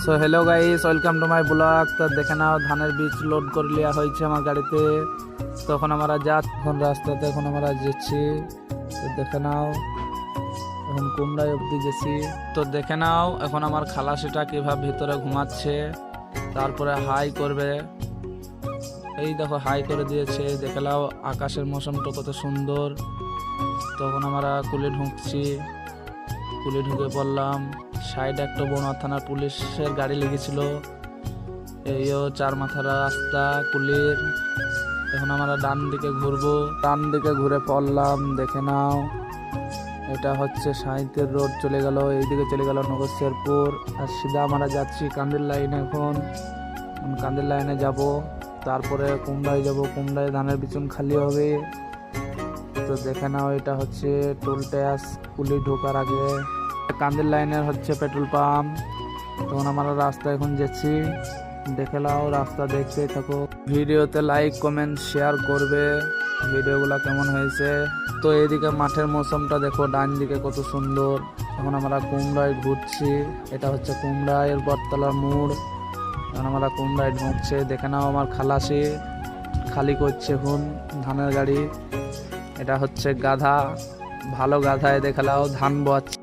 So hello guys, welcome to my blog. তো দেখে নাও ধানের বীজ লোড করে লিয়া হয়েছে আমার গাড়িতে। তখন আমরা এখন রাস্তাতে এখন আমরা যাচ্ছি। তো দেখে নাও এখন কুমড়ায় অব্দি গেছি। তো দেখে নাও এখন আমার খালাসিটা কিভাবে ভিতরে ঘুমাচ্ছে, তারপরে হাই করবে। এই দেখো হাই করে দিয়েছে। দেখে নাও আকাশের মৌসুমটা কত সুন্দর। তখন আমরা কুলে ঢুকছি, কুলে ঢুকে পড়লাম। সাইডে একটা বনোয়া থানার পুলিশের গাড়ি লেগেছিল। এইও 4 মাথার রাস্তা কুলির। এখন আমরা ডান দিকে ঘুরবো, ডান দিকে ঘুরে পড়লাম। দেখে নাও এটা হচ্ছে সাহিত্যের রোড চলে গেল, এইদিকে চলে গেল নগর শেরপুর। আর সিধা আমরা যাচ্ছি কান্দির লাইনে। এখন কান্দির লাইনে যাব, তারপরে কুমড়ায় যাব। কুমড়ায় ধানের বিচুন খালি হবে। তো দেখে নাও এটা হচ্ছে টোল ট্যাক্স কুলি ঢোকার আগে। কান্দির লাইনের হচ্ছে পেট্রোল পাম্প। তখন আমরা রাস্তা এখন যাচ্ছি। দেখে নাও রাস্তা দেখতে থাকো। ভিডিওতে লাইক কমেন্ট শেয়ার করবে ভিডিওগুলো কেমন হয়েছে। তো এইদিকে মাঠের মৌসুমটা দেখো, ডান দিকে কত সুন্দর। এখন আমরা কুমড়ায় ঘুরছি। এটা হচ্ছে কুমড়ায় বটতলার মোড়। এখন আমরা কুমড়ায় ঢুকছে। দেখে নাও আমার খালাসি খালি করছে এখন ধানের গাড়ি। এটা হচ্ছে গাধা, ভালো গাধায় দেখে নাও ধান বোয়াচ্ছে।